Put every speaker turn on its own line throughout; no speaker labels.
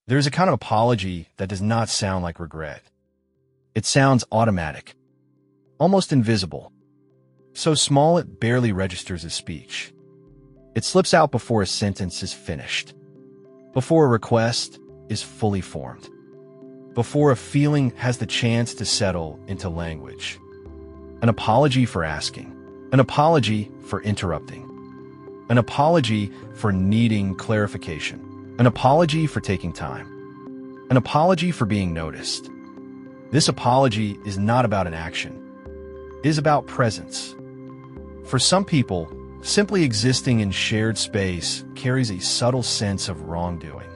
There's a kind of apology that does not sound like regret. It sounds automatic, almost invisible, so small it barely registers as speech. It slips out before a sentence is finished, before a request is fully formed, before a feeling has the chance to settle into language. An apology for asking, an apology for interrupting, an apology for needing clarification, an apology for taking time, an apology for being noticed. This apology is not about an action. It is about presence. For some people, simply existing in shared space carries a subtle sense of wrongdoing,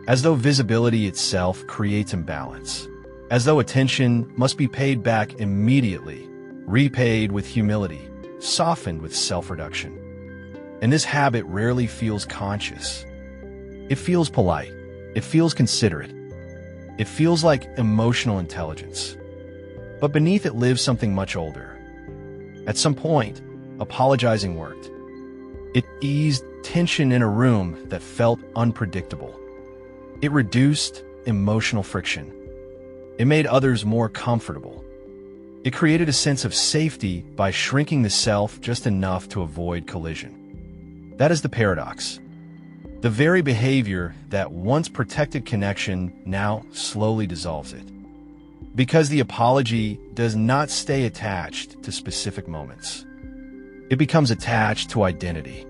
as though visibility itself creates imbalance, as though attention must be paid back immediately, repaid with humility, softened with self-reduction. And this habit rarely feels conscious. It feels polite. It feels considerate. It feels like emotional intelligence. But beneath it lives something much older. At some point, apologizing worked. It eased tension in a room that felt unpredictable. It reduced emotional friction. It made others more comfortable. It created a sense of safety by shrinking the self just enough to avoid collision. That is the paradox. The very behavior that once protected connection now slowly dissolves it. Because the apology does not stay attached to specific moments. It becomes attached to identity.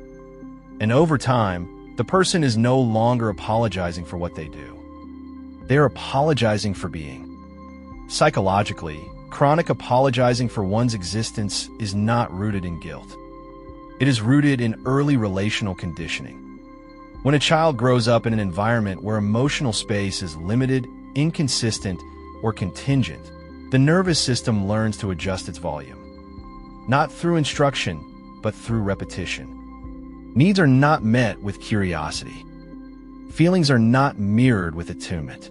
And over time, the person is no longer apologizing for what they do. They are apologizing for being. Psychologically, chronic apologizing for one's existence is not rooted in guilt. It is rooted in early relational conditioning. When a child grows up in an environment where emotional space is limited, inconsistent, or contingent, the nervous system learns to adjust its volume. Not through instruction, but through repetition. Needs are not met with curiosity. Feelings are not mirrored with attunement.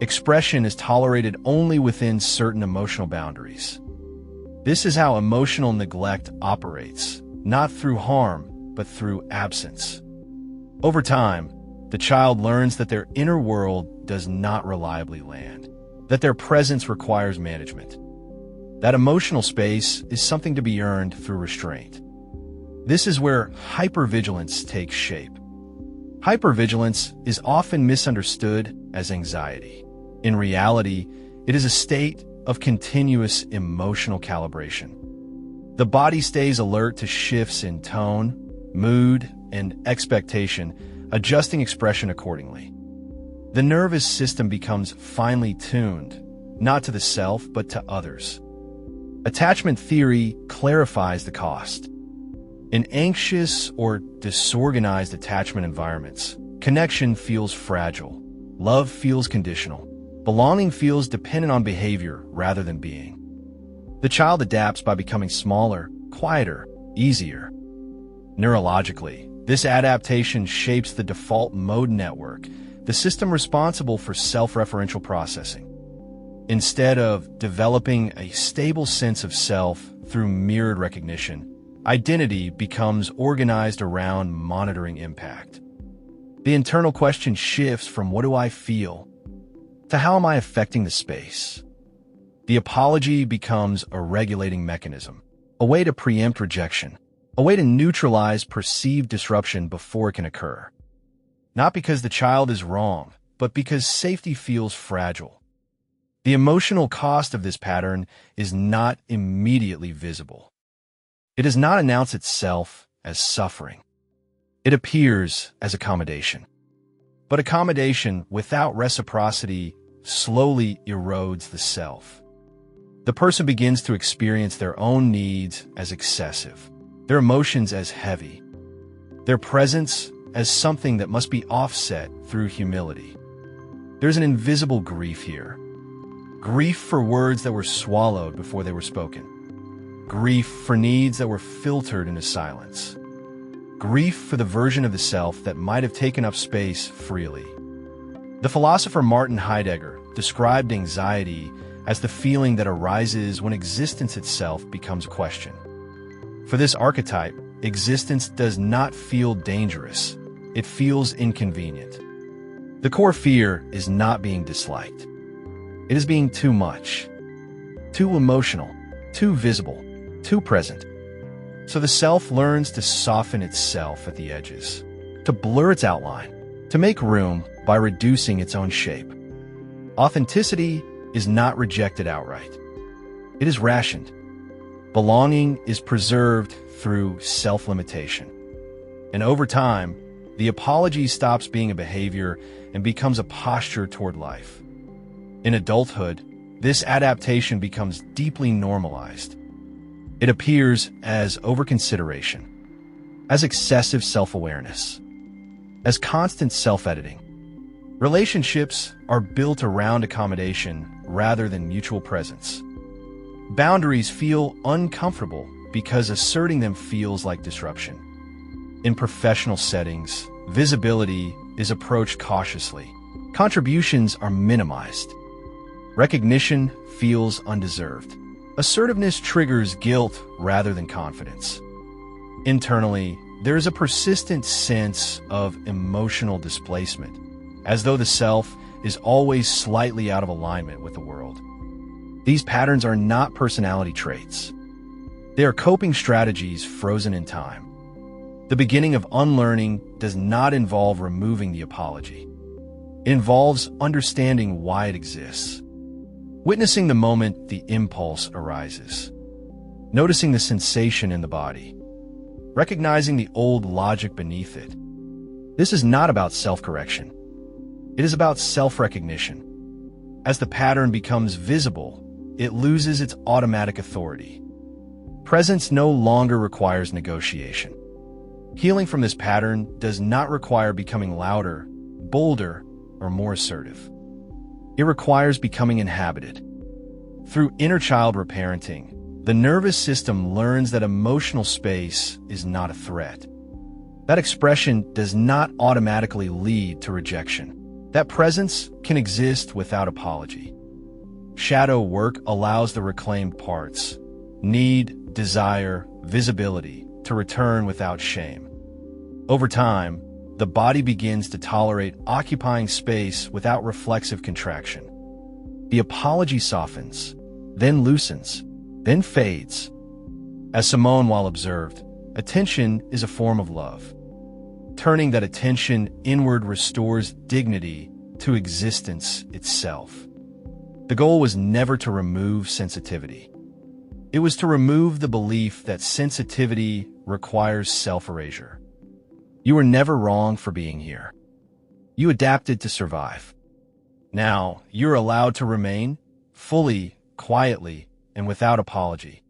Expression is tolerated only within certain emotional boundaries. This is how emotional neglect operates, not through harm, but through absence. Over time, the child learns that their inner world does not reliably land, that their presence requires management, that emotional space is something to be earned through restraint. This is where hypervigilance takes shape. Hypervigilance is often misunderstood as anxiety. In reality, it is a state of continuous emotional calibration. The body stays alert to shifts in tone, mood, and expectation, adjusting expression accordingly. The nervous system becomes finely tuned, not to the self, but to others. Attachment theory clarifies the cost. In anxious or disorganized attachment environments, connection feels fragile, love feels conditional, belonging feels dependent on behavior rather than being. The child adapts by becoming smaller, quieter, easier. Neurologically, this adaptation shapes the default mode network, the system responsible for self-referential processing. Instead of developing a stable sense of self through mirrored recognition, identity becomes organized around monitoring impact. The internal question shifts from "what do I feel?" to "how am I affecting the space?" The apology becomes a regulating mechanism, a way to preempt rejection, a way to neutralize perceived disruption before it can occur. Not because the child is wrong, but because safety feels fragile. The emotional cost of this pattern is not immediately visible. It does not announce itself as suffering. It appears as accommodation. But accommodation without reciprocity slowly erodes the self. The person begins to experience their own needs as excessive, their emotions as heavy, their presence as something that must be offset through humility. There's an invisible grief here. Grief for words that were swallowed before they were spoken. Grief for needs that were filtered into silence. Grief for the version of the self that might have taken up space freely. The philosopher Martin Heidegger described anxiety as the feeling that arises when existence itself becomes questioned. For this archetype, existence does not feel dangerous. It feels inconvenient. The core fear is not being disliked. It is being too much, too emotional, too visible, too present. So the self learns to soften itself at the edges, to blur its outline, to make room by reducing its own shape. Authenticity is not rejected outright. It is rationed. Belonging is preserved through self-limitation. And over time, the apology stops being a behavior and becomes a posture toward life. In adulthood, this adaptation becomes deeply normalized. It appears as overconsideration, as excessive self-awareness, as constant self-editing. Relationships are built around accommodation rather than mutual presence. Boundaries feel uncomfortable because asserting them feels like disruption. In professional settings, visibility is approached cautiously. Contributions are minimized. Recognition feels undeserved. Assertiveness triggers guilt rather than confidence. Internally, there is a persistent sense of emotional displacement, as though the self is always slightly out of alignment with the world. These patterns are not personality traits. They are coping strategies frozen in time. The beginning of unlearning does not involve removing the apology. It involves understanding why it exists. Witnessing the moment the impulse arises. Noticing the sensation in the body. Recognizing the old logic beneath it. This is not about self-correction. It is about self-recognition. As the pattern becomes visible, it loses its automatic authority. Presence no longer requires negotiation. Healing from this pattern does not require becoming louder, bolder, or more assertive. It requires becoming inhabited. Through inner child reparenting, the nervous system learns that emotional space is not a threat. That expression does not automatically lead to rejection. That presence can exist without apology. Shadow work allows the reclaimed parts, need, desire, visibility, to return without shame. Over time, the body begins to tolerate occupying space without reflexive contraction. The apology softens, then loosens, then fades. As Simone Weil observed, attention is a form of love. Turning that attention inward restores dignity to existence itself. The goal was never to remove sensitivity. It was to remove the belief that sensitivity requires self-erasure. You were never wrong for being here. You adapted to survive. Now, you're allowed to remain, fully, quietly, and without apology.